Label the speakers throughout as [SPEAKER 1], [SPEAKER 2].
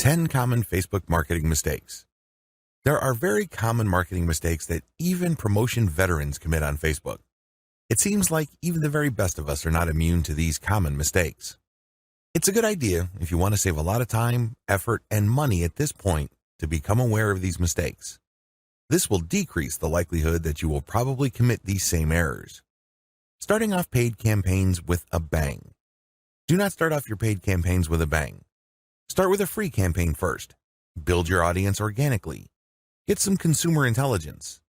[SPEAKER 1] 10 common Facebook marketing mistakes. There are very common marketing mistakes that even promotion veterans commit on Facebook. It seems like even the very best of us are not immune to these common mistakes. It's a good idea if you want to save a lot of time, effort, and money at this point to become aware of these mistakes. This will decrease the likelihood that you will probably commit these same errors. Starting off paid campaigns with a bang. Do not start off your paid campaigns with a bang. Start with a free campaign first. Build your audience organically. Get some consumer intelligence.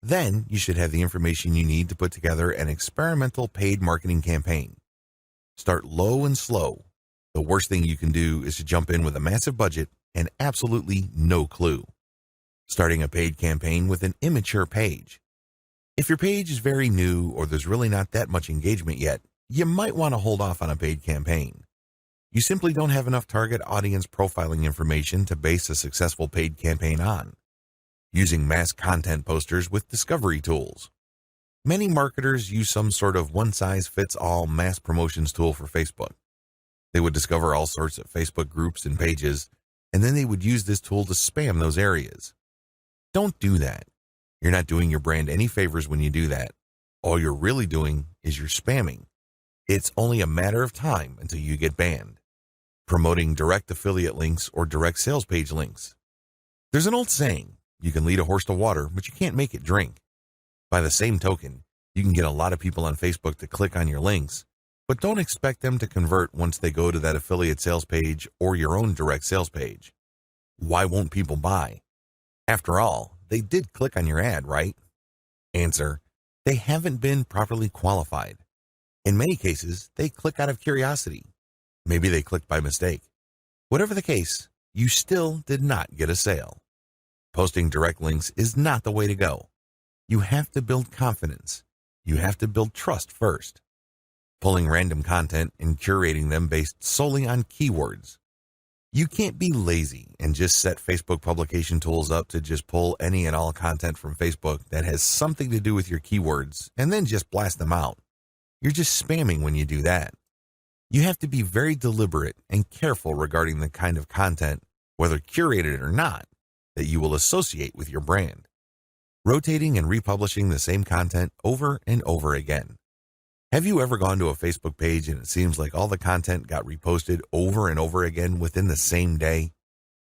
[SPEAKER 1] Then you should have the information you need to put together an experimental paid marketing campaign. Start low and slow. The worst thing you can do is to jump in with a massive budget and absolutely no clue. Starting a paid campaign with an immature page. If your page is very new or there's really not that much engagement yet, you might want to hold off on a paid campaign. You simply don't have enough target audience profiling information to base a successful paid campaign on. Using mass content posters with discovery tools. Many marketers use some sort of one-size-fits-all mass promotions tool for Facebook. They would discover all sorts of Facebook groups and pages, and then they would use this tool to spam those areas. Don't do that. You're not doing your brand any favors when you do that. All you're really doing is you're spamming. It's only a matter of time until you get banned. Promoting direct affiliate links or direct sales page links. There's an old saying, you can lead a horse to water, but you can't make it drink. By the same token, you can get a lot of people on Facebook to click on your links, but don't expect them to convert once they go to that affiliate sales page or your own direct sales page. Why won't people buy? After all, they did click on your ad, right? Answer, they haven't been properly qualified. In many cases, they click out of curiosity. Maybe they clicked by mistake. Whatever the case, you still did not get a sale. Posting direct links is not the way to go. You have to build confidence. You have to build trust first. Pulling random content and curating them based solely on keywords. You can't be lazy and just set Facebook publication tools up to just pull any and all content from Facebook that has something to do with your keywords and then just blast them out. You're just spamming when you do that. You have to be very deliberate and careful regarding the kind of content, whether curated or not, that you will associate with your brand. Rotating and republishing the same content over and over again. Have you ever gone to a Facebook page and it seems like all the content got reposted over and over again within the same day?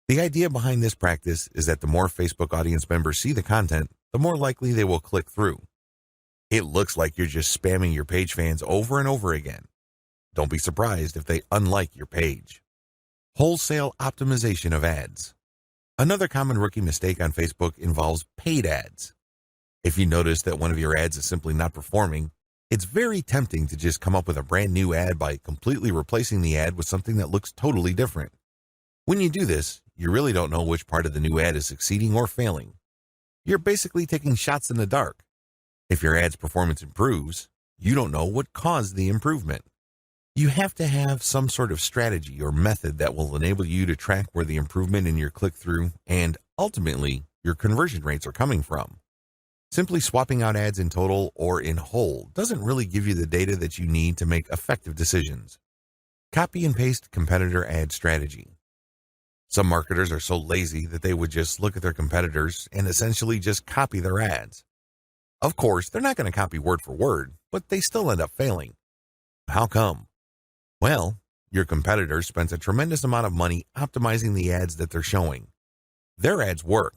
[SPEAKER 1] The idea behind this practice is that the more Facebook audience members see the content, the more likely they will click through. It looks like you're just spamming your page fans over and over again. Don't be surprised if they unlike your page. Wholesale optimization of ads. Another common rookie mistake on Facebook involves paid ads. If you notice that one of your ads is simply not performing, it's very tempting to just come up with a brand new ad by completely replacing the ad with something that looks totally different. When you do this, you really don't know which part of the new ad is succeeding or failing. You're basically taking shots in the dark. If your ad's performance improves, you don't know what caused the improvement. You have to have some sort of strategy or method that will enable you to track where the improvement in your click-through and, ultimately, your conversion rates are coming from. Simply swapping out ads in total or in whole doesn't really give you the data that you need to make effective decisions. Copy and paste competitor ad strategy. Some marketers are so lazy that they would just look at their competitors and essentially just copy their ads. Of course, they're not going to copy word for word, but they still end up failing. How come? Well, your competitors spent a tremendous amount of money optimizing the ads that they're showing. Their ads work.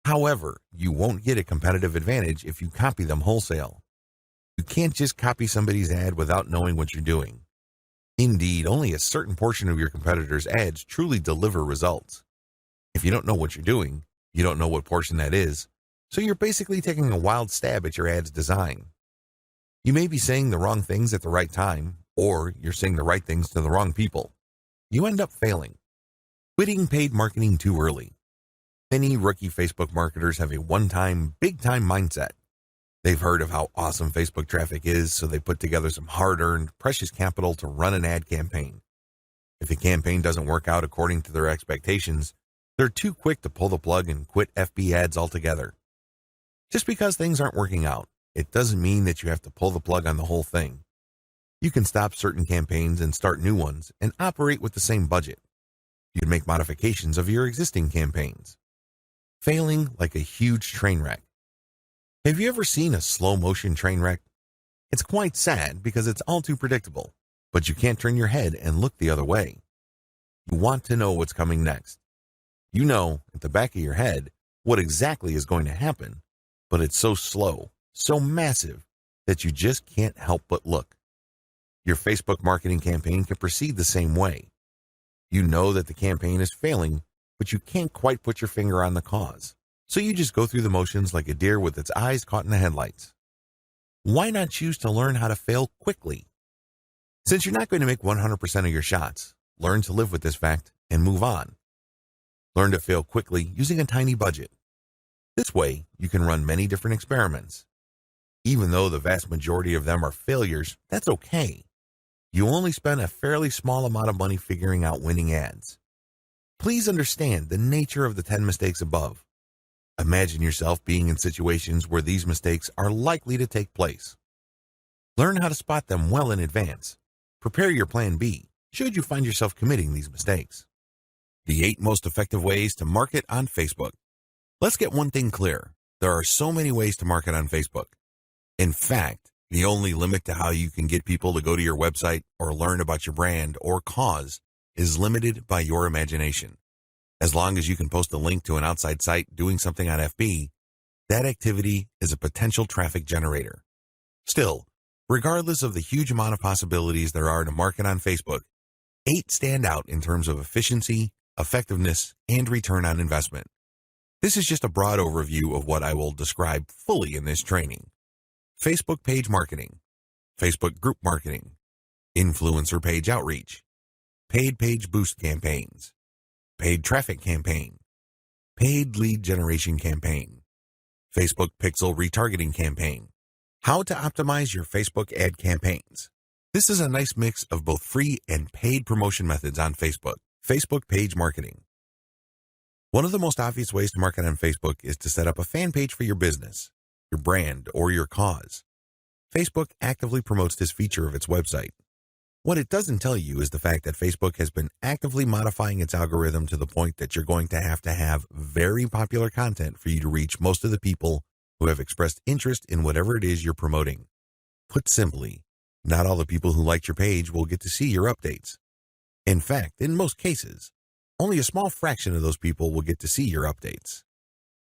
[SPEAKER 1] However, you won't get a competitive advantage if you copy them wholesale. You can't just copy somebody's ad without knowing what you're doing. Indeed, only a certain portion of your competitors' ads truly deliver results. If you don't know what you're doing, you don't know what portion that is, so you're basically taking a wild stab at your ad's design. You may be saying the wrong things at the right time, or you're saying the right things to the wrong people. You end up failing. Quitting paid marketing too early. Many rookie Facebook marketers have a one-time, big-time mindset. They've heard of how awesome Facebook traffic is, so they put together some hard-earned, precious capital to run an ad campaign. If the campaign doesn't work out according to their expectations, they're too quick to pull the plug and quit FB ads altogether. Just because things aren't working out, it doesn't mean that you have to pull the plug on the whole thing. You can stop certain campaigns and start new ones and operate with the same budget. You'd make modifications of your existing campaigns. Failing like a huge train wreck. Have you ever seen a slow-motion train wreck? It's quite sad because it's all too predictable, but you can't turn your head and look the other way. You want to know what's coming next. You know, at the back of your head, what exactly is going to happen, but it's so slow, so massive, that you just can't help but look. Your Facebook marketing campaign can proceed the same way. You know that the campaign is failing, but you can't quite put your finger on the cause. So you just go through the motions like a deer with its eyes caught in the headlights. Why not choose to learn how to fail quickly? Since you're not going to make 100% of your shots, learn to live with this fact and move on. Learn to fail quickly using a tiny budget. This way, you can run many different experiments. Even though the vast majority of them are failures, that's okay. You only spend a fairly small amount of money figuring out winning ads. Please understand the nature of the 10 mistakes above. Imagine yourself being in situations where these mistakes are likely to take place. Learn how to spot them well in advance. Prepare your plan B should you find yourself committing these mistakes. The 8 most effective ways to market on Facebook. Let's get one thing clear. There are so many ways to market on Facebook. In fact, the only limit to how you can get people to go to your website or learn about your brand or cause is limited by your imagination. As long as you can post a link to an outside site doing something on FB, that activity is a potential traffic generator. Still, regardless of the huge amount of possibilities there are to market on Facebook, 8 stand out in terms of efficiency, effectiveness, and return on investment. This is just a broad overview of what I will describe fully in this training. Facebook page marketing, Facebook group marketing, influencer page outreach, paid page boost campaigns, paid traffic campaign, paid lead generation campaign, Facebook pixel retargeting campaign, how to optimize your Facebook ad campaigns. This is a nice mix of both free and paid promotion methods on Facebook. Facebook page marketing. One of the most obvious ways to market on Facebook is to set up a fan page for your business, your brand, or your cause. Facebook actively promotes this feature of its website. What it doesn't tell you is the fact that Facebook has been actively modifying its algorithm to the point that you're going to have very popular content for you to reach most of the people who have expressed interest in whatever it is you're promoting. Put simply, not all the people who liked your page will get to see your updates. In fact, in most cases, only a small fraction of those people will get to see your updates.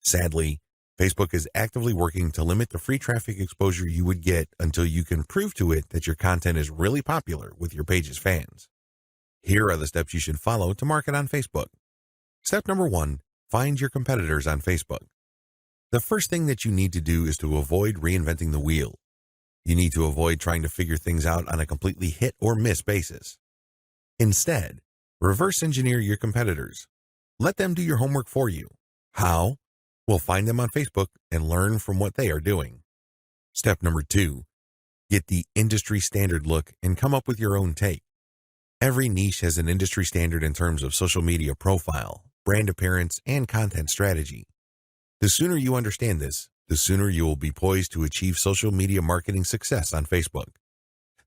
[SPEAKER 1] Sadly, Facebook is actively working to limit the free traffic exposure you would get until you can prove to it that your content is really popular with your page's fans. Here are the steps you should follow to market on Facebook. Step number 1, find your competitors on Facebook. The first thing that you need to do is to avoid reinventing the wheel. You need to avoid trying to figure things out on a completely hit or miss basis. Instead, reverse engineer your competitors. Let them do your homework for you. How? Well, find them on Facebook and learn from what they are doing. Step number 2, get the industry standard look and come up with your own take. Every niche has an industry standard in terms of social media profile, brand appearance, and content strategy. The sooner you understand this, the sooner you will be poised to achieve social media marketing success on Facebook.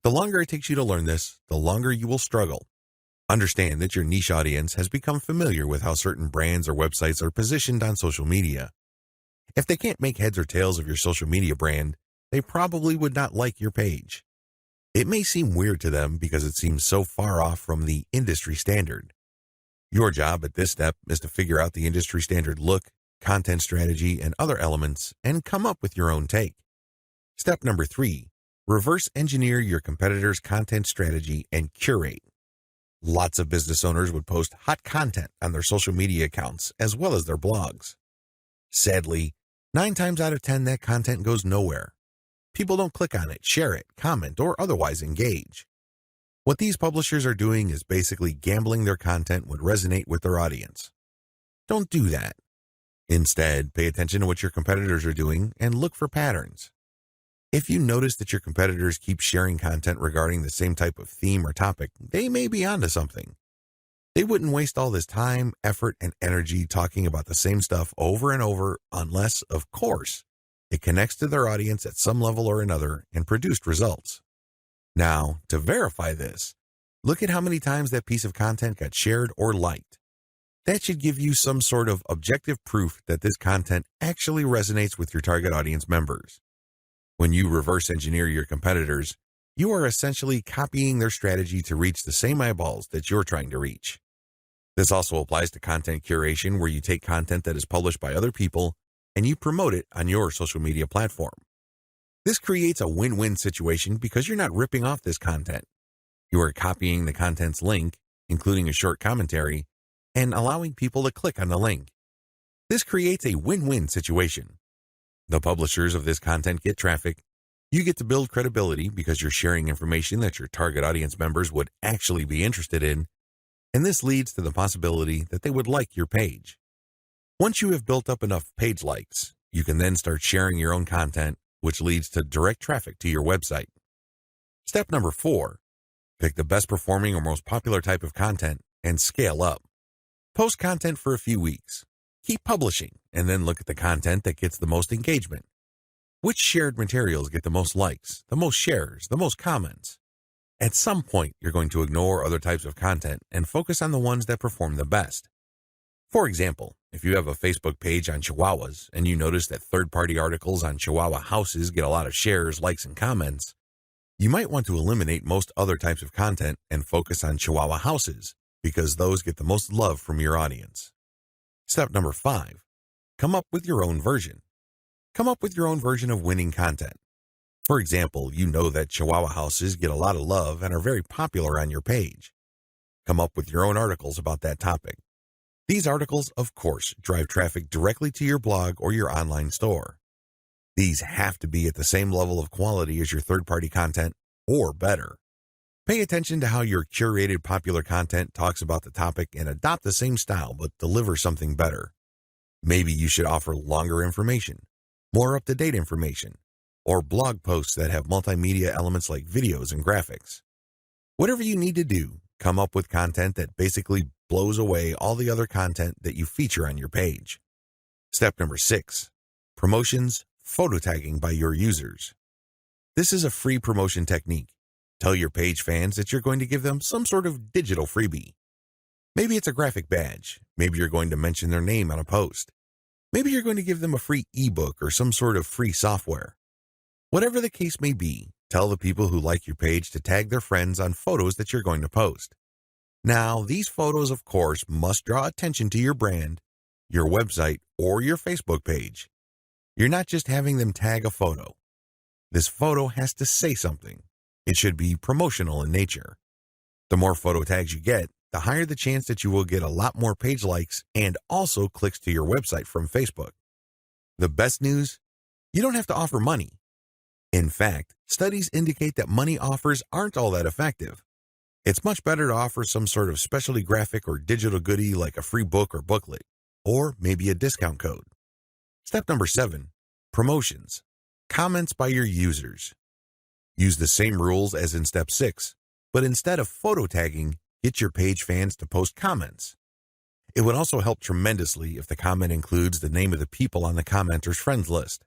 [SPEAKER 1] The longer it takes you to learn this, the longer you will struggle. Understand that your niche audience has become familiar with how certain brands or websites are positioned on social media. If they can't make heads or tails of your social media brand, they probably would not like your page. It may seem weird to them because it seems so far off from the industry standard. Your job at this step is to figure out the industry standard look, content strategy, and other elements and come up with your own take. Step number 3, reverse engineer your competitors' content strategy and curate. Lots of business owners would post hot content on their social media accounts as well as their blogs. Sadly, 9 times out of 10 that content goes nowhere. People don't click on it, share it, comment, or otherwise engage. What these publishers are doing is basically gambling their content would resonate with their audience. Don't do that. Instead, pay attention to what your competitors are doing and look for patterns. If you notice that your competitors keep sharing content regarding the same type of theme or topic, they may be onto something. They wouldn't waste all this time, effort, and energy talking about the same stuff over and over unless, of course, it connects to their audience at some level or another and produced results. Now, to verify this, look at how many times that piece of content got shared or liked. That should give you some sort of objective proof that this content actually resonates with your target audience members. When you reverse engineer your competitors, you are essentially copying their strategy to reach the same eyeballs that you're trying to reach. This also applies to content curation, where you take content that is published by other people and you promote it on your social media platform. This creates a win-win situation because you're not ripping off this content. You are copying the content's link, including a short commentary, and allowing people to click on the link. This creates a win-win situation. The publishers of this content get traffic. You get to build credibility because you're sharing information that your target audience members would actually be interested in, and this leads to the possibility that they would like your page. Once you have built up enough page likes, you can then start sharing your own content, which leads to direct traffic to your website. Step number 4, pick the best performing or most popular type of content and scale up. Post content for a few weeks. Keep publishing and then look at the content that gets the most engagement. Which shared materials get the most likes, the most shares, the most comments? At some point, you're going to ignore other types of content and focus on the ones that perform the best. For example, if you have a Facebook page on Chihuahuas and you notice that third-party articles on Chihuahua houses get a lot of shares, likes, and comments, you might want to eliminate most other types of content and focus on Chihuahua houses because those get the most love from your audience. Step number 5, come up with your own version. Come up with your own version of winning content. For example, you know that Chihuahua houses get a lot of love and are very popular on your page. Come up with your own articles about that topic. These articles, of course, drive traffic directly to your blog or your online store. These have to be at the same level of quality as your third-party content, or better. Pay attention to how your curated popular content talks about the topic and adopt the same style but deliver something better. Maybe you should offer longer information, more up-to-date information, or blog posts that have multimedia elements like videos and graphics. Whatever you need to do, come up with content that basically blows away all the other content that you feature on your page. Step number 6, promotions, photo tagging by your users. This is a free promotion technique. Tell your page fans that you're going to give them some sort of digital freebie. Maybe it's a graphic badge. Maybe you're going to mention their name on a post. Maybe you're going to give them a free ebook or some sort of free software. Whatever the case may be, tell the people who like your page to tag their friends on photos that you're going to post. Now, these photos, of course, must draw attention to your brand, your website, or your Facebook page. You're not just having them tag a photo. This photo has to say something. It should be promotional in nature. The more photo tags you get, the higher the chance that you will get a lot more page likes and also clicks to your website from Facebook. The best news? You don't have to offer money. In fact, studies indicate that money offers aren't all that effective. It's much better to offer some sort of specialty graphic or digital goodie like a free book or booklet, or maybe a discount code. Step number 7, promotions. Comments by your users. Use the same rules as in step 6, but instead of photo tagging, get your page fans to post comments. It would also help tremendously if the comment includes the name of the people on the commenter's friends list.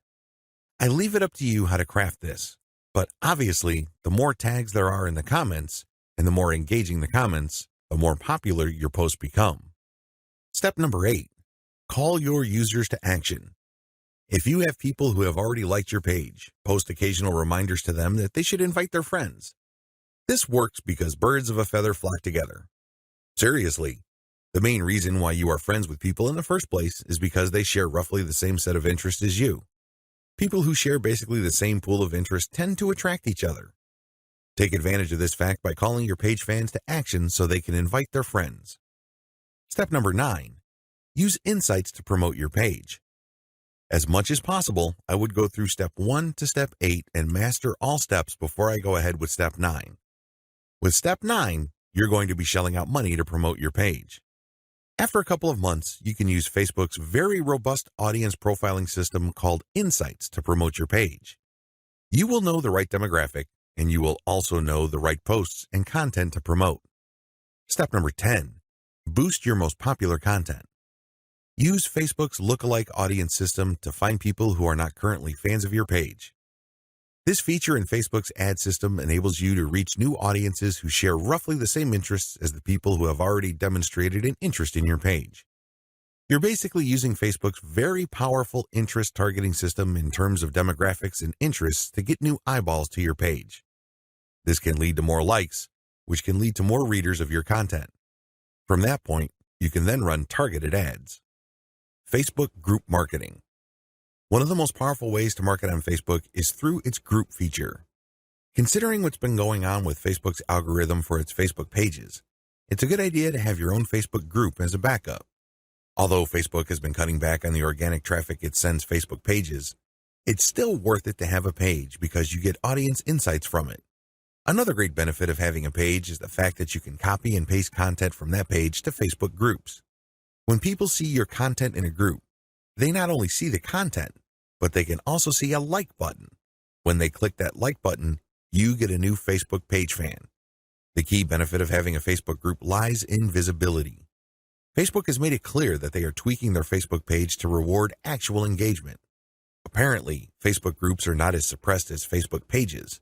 [SPEAKER 1] I leave it up to you how to craft this, but obviously, the more tags there are in the comments, and the more engaging the comments, the more popular your posts become. Step number 8, call your users to action. If you have people who have already liked your page, post occasional reminders to them that they should invite their friends. This works because birds of a feather flock together. Seriously, the main reason why you are friends with people in the first place is because they share roughly the same set of interests as you. People who share basically the same pool of interests tend to attract each other. Take advantage of this fact by calling your page fans to action so they can invite their friends. Step number 9, use insights to promote your page. As much as possible, I would go through step 1 to step 8 and master all steps before I go ahead with step 9. With step 9, you're going to be shelling out money to promote your page. After a couple of months, you can use Facebook's very robust audience profiling system called Insights to promote your page. You will know the right demographic, and you will also know the right posts and content to promote. Step number 10, boost your most popular content. Use Facebook's lookalike audience system to find people who are not currently fans of your page. This feature in Facebook's ad system enables you to reach new audiences who share roughly the same interests as the people who have already demonstrated an interest in your page. You're basically using Facebook's very powerful interest targeting system in terms of demographics and interests to get new eyeballs to your page. This can lead to more likes, which can lead to more readers of your content. From that point, you can then run targeted ads. Facebook group marketing. One of the most powerful ways to market on Facebook is through its group feature. Considering what's been going on with Facebook's algorithm for its Facebook pages, it's a good idea to have your own Facebook group as a backup. Although Facebook has been cutting back on the organic traffic it sends Facebook pages, it's still worth it to have a page because you get audience insights from it. Another great benefit of having a page is the fact that you can copy and paste content from that page to Facebook groups. When people see your content in a group, they not only see the content, but they can also see a like button. When they click that like button, you get a new Facebook page fan. The key benefit of having a Facebook group lies in visibility. Facebook has made it clear that they are tweaking their Facebook page to reward actual engagement. Apparently, Facebook groups are not as suppressed as Facebook pages.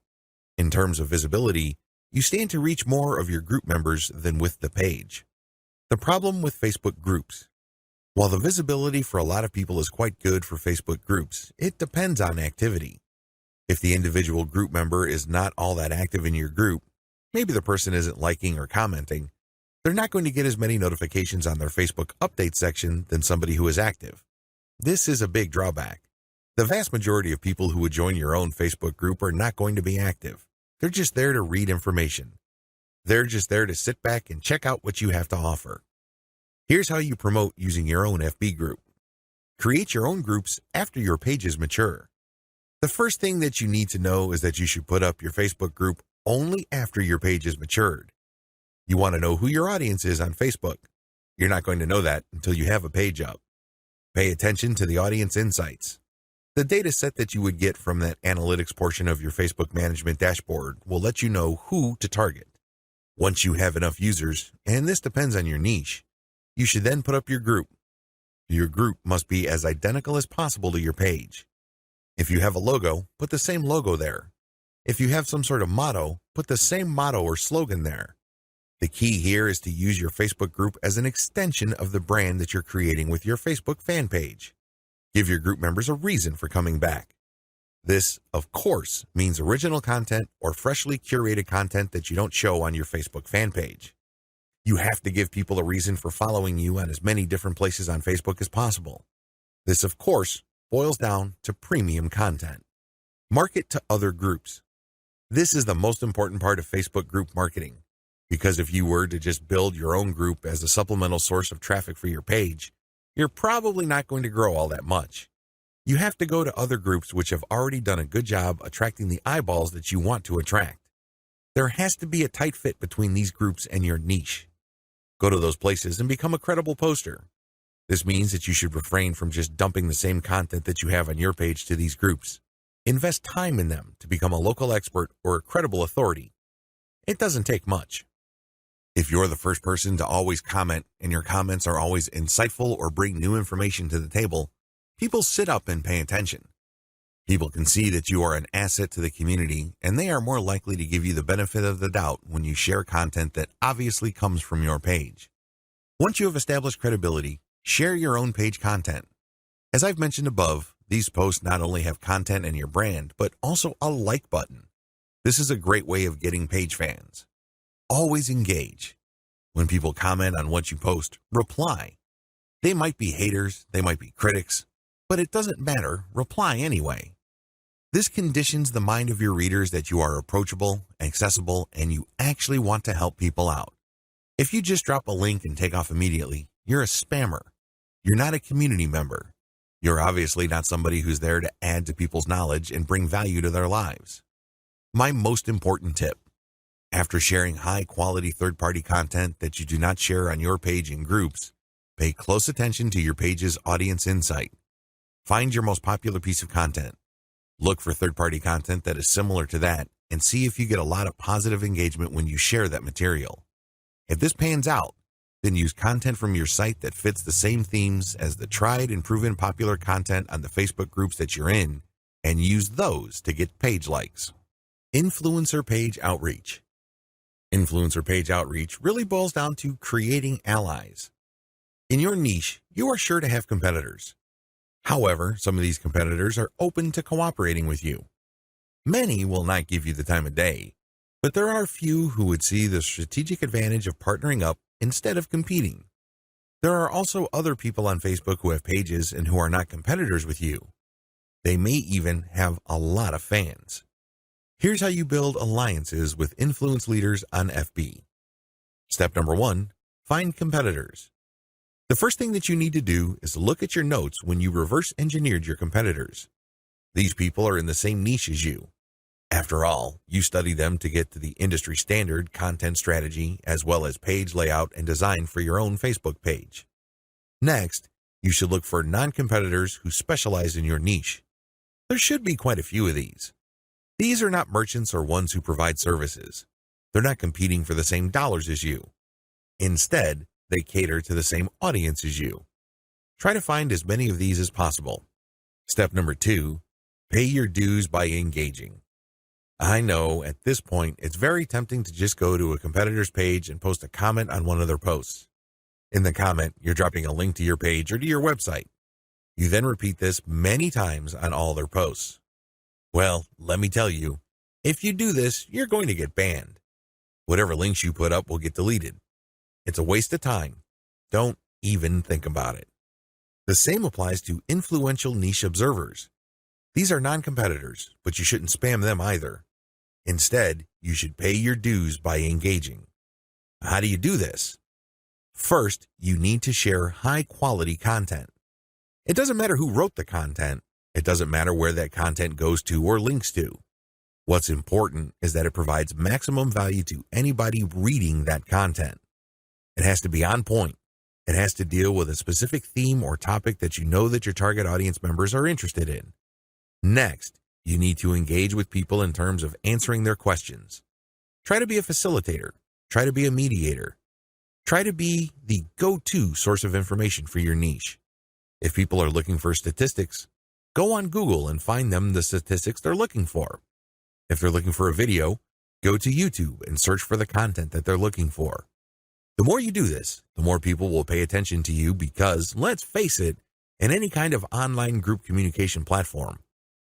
[SPEAKER 1] In terms of visibility, you stand to reach more of your group members than with the page. The problem with Facebook groups. While the visibility for a lot of people is quite good for Facebook groups, it depends on activity. If the individual group member is not all that active in your group, maybe the person isn't liking or commenting, they're not going to get as many notifications on their Facebook update section than somebody who is active. This is a big drawback. The vast majority of people who would join your own Facebook group are not going to be active. They're just there to read information. They're just there to sit back and check out what you have to offer. Here's how you promote using your own FB group. Create your own groups after your pages mature. The first thing that you need to know is that you should put up your Facebook group only after your page is matured. You want to know who your audience is on Facebook. You're not going to know that until you have a page up. Pay attention to the audience insights. The data set that you would get from that analytics portion of your Facebook management dashboard will let you know who to target. Once you have enough users, and this depends on your niche, you should then put up your group. Your group must be as identical as possible to your page. If you have a logo, put the same logo there. If you have some sort of motto, put the same motto or slogan there. The key here is to use your Facebook group as an extension of the brand that you're creating with your Facebook fan page. Give your group members a reason for coming back. This, of course, means original content or freshly curated content that you don't show on your Facebook fan page. You have to give people a reason for following you on as many different places on Facebook as possible. This, of course, boils down to premium content. Market to other groups. This is the most important part of Facebook group marketing, because if you were to just build your own group as a supplemental source of traffic for your page, you're probably not going to grow all that much. You have to go to other groups which have already done a good job attracting the eyeballs that you want to attract. There has to be a tight fit between these groups and your niche. Go to those places and become a credible poster. This means that you should refrain from just dumping the same content that you have on your page to these groups. Invest time in them to become a local expert or a credible authority. It doesn't take much. If you're the first person to always comment and your comments are always insightful or bring new information to the table, people sit up and pay attention. People can see that you are an asset to the community, and they are more likely to give you the benefit of the doubt when you share content that obviously comes from your page. Once you have established credibility, share your own page content. As I've mentioned above, these posts not only have content and your brand, but also a like button. This is a great way of getting page fans. Always engage. When people comment on what you post, reply. They might be haters, they might be critics, but it doesn't matter, reply anyway. This conditions the mind of your readers that you are approachable, accessible, and you actually want to help people out. If you just drop a link and take off immediately, you're a spammer. You're not a community member. You're obviously not somebody who's there to add to people's knowledge and bring value to their lives. My most important tip: after sharing high-quality third-party content that you do not share on your page in groups, pay close attention to your page's audience insight. Find your most popular piece of content. Look for third-party content that is similar to that and see if you get a lot of positive engagement when you share that material. If this pans out, then use content from your site that fits the same themes as the tried and proven popular content on the Facebook groups that you're in, and use those to get page likes. Influencer page outreach. Influencer page outreach really boils down to creating allies. In your niche, you are sure to have competitors. However, some of these competitors are open to cooperating with you. Many will not give you the time of day, but there are a few who would see the strategic advantage of partnering up instead of competing. There are also other people on Facebook who have pages and who are not competitors with you. They may even have a lot of fans. Here's how you build alliances with influence leaders on FB. Step number 1, find competitors. The first thing that you need to do is look at your notes when you reverse engineered your competitors. These people are in the same niche as you. After all, you study them to get to the industry standard content strategy as well as page layout and design for your own Facebook page. Next, you should look for non-competitors who specialize in your niche. There should be quite a few of these. These are not merchants or ones who provide services. They're not competing for the same dollars as you. Instead, they cater to the same audience as you. Try to find as many of these as possible. Step number 2, pay your dues by engaging. I know at this point it's very tempting to just go to a competitor's page and post a comment on one of their posts. In the comment, you're dropping a link to your page or to your website. You then repeat this many times on all their posts. Well, let me tell you, if you do this, you're going to get banned. Whatever links you put up will get deleted. It's a waste of time. Don't even think about it. The same applies to influential niche observers. These are non-competitors, but you shouldn't spam them either. Instead, you should pay your dues by engaging. How do you do this? First, you need to share high-quality content. It doesn't matter who wrote the content. It doesn't matter where that content goes to or links to. What's important is that it provides maximum value to anybody reading that content. It has to be on point. It has to deal with a specific theme or topic that you know that your target audience members are interested in. Next, you need to engage with people in terms of answering their questions. Try to be a facilitator. Try to be a mediator. Try to be the go-to source of information for your niche. If people are looking for statistics, go on Google and find them the statistics they're looking for. If they're looking for a video, go to YouTube and search for the content that they're looking for. The more you do this, the more people will pay attention to you because, let's face it, in any kind of online group communication platform,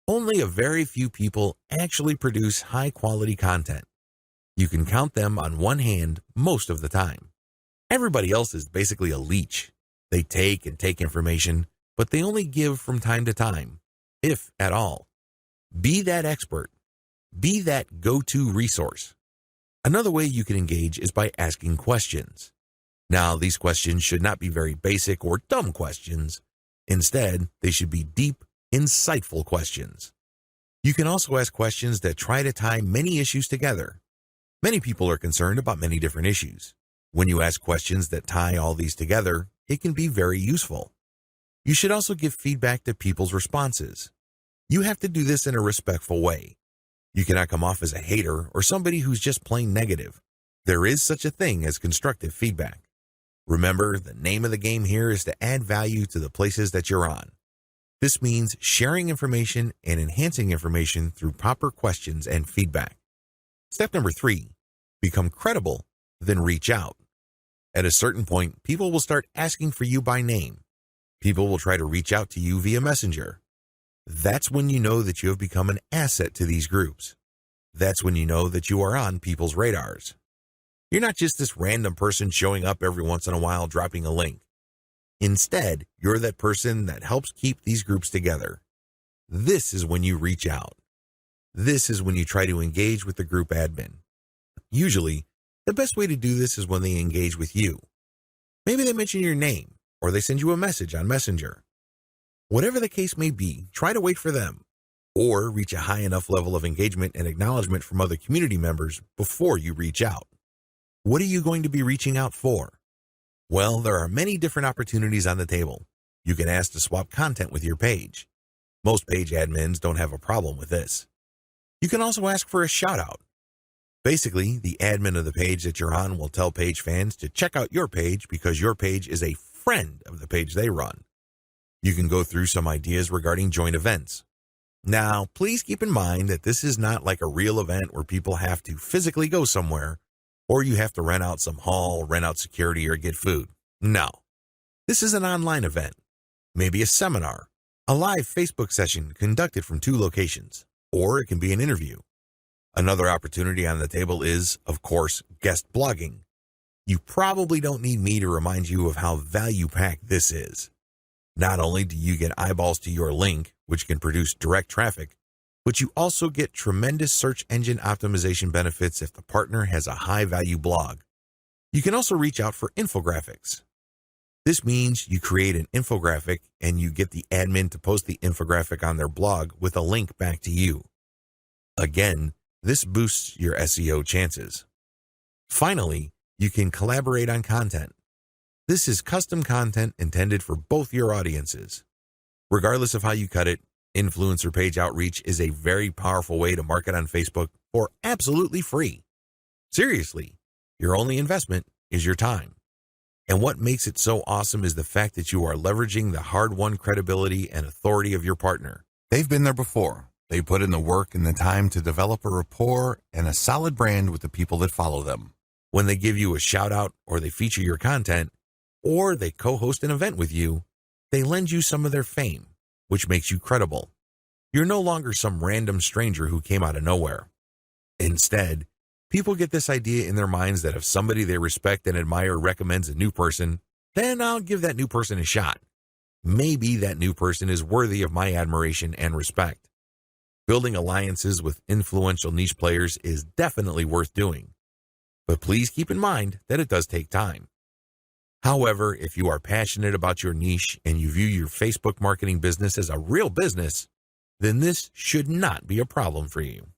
[SPEAKER 1] only a very few people actually produce high-quality content. You can count them on one hand most of the time. Everybody else is basically a leech. They take and take information, but they only give from time to time, if at all. Be that expert. Be that go-to resource. Another way you can engage is by asking questions. Now, these questions should not be very basic or dumb questions. Instead, they should be deep, insightful questions. You can also ask questions that try to tie many issues together. Many people are concerned about many different issues. When you ask questions that tie all these together, it can be very useful. You should also give feedback to people's responses. You have to do this in a respectful way. You cannot come off as a hater or somebody who's just plain negative. There is such a thing as constructive feedback. Remember, the name of the game here is to add value to the places that you're on. This means sharing information and enhancing information through proper questions and feedback. Step number 3, become credible, then reach out. At a certain point, people will start asking for you by name. People will try to reach out to you via Messenger. That's when you know that you have become an asset to these groups. That's when you know that you are on people's radars. You're not just this random person showing up every once in a while dropping a link. Instead, you're that person that helps keep these groups together. This is when you reach out. This is when you try to engage with the group admin. Usually, the best way to do this is when they engage with you. Maybe they mention your name, or they send you a message on Messenger. Whatever the case may be, try to wait for them, or reach a high enough level of engagement and acknowledgement from other community members before you reach out. What are you going to be reaching out for? Well, there are many different opportunities on the table. You can ask to swap content with your page. Most page admins don't have a problem with this. You can also ask for a shout out. Basically, the admin of the page that you're on will tell page fans to check out your page because your page is a friend of the page they run. You can go through some ideas regarding joint events. Now, please keep in mind that this is not like a real event where people have to physically go somewhere, or you have to rent out some hall, rent out security, or get food. No. This is an online event, maybe a seminar, a live Facebook session conducted from 2 locations, or it can be an interview. Another opportunity on the table is, of course, guest blogging. You probably don't need me to remind you of how value-packed this is. Not only do you get eyeballs to your link, which can produce direct traffic, but you also get tremendous search engine optimization benefits if the partner has a high-value blog. You can also reach out for infographics. This means you create an infographic and you get the admin to post the infographic on their blog with a link back to you. Again, this boosts your SEO chances. Finally, you can collaborate on content. This is custom content intended for both your audiences. Regardless of how you cut it, influencer page outreach is a very powerful way to market on Facebook for absolutely free. Seriously, your only investment is your time. And what makes it so awesome is the fact that you are leveraging the hard-won credibility and authority of your partner. They've been there before. They put in the work and the time to develop a rapport and a solid brand with the people that follow them. When they give you a shout-out or they feature your content, or they co-host an event with you, they lend you some of their fame, which makes you credible. You're no longer some random stranger who came out of nowhere. Instead, people get this idea in their minds that if somebody they respect and admire recommends a new person, then I'll give that new person a shot. Maybe that new person is worthy of my admiration and respect. Building alliances with influential niche players is definitely worth doing. But please keep in mind that it does take time. However, if you are passionate about your niche and you view your Facebook marketing business as a real business, then this should not be a problem for you.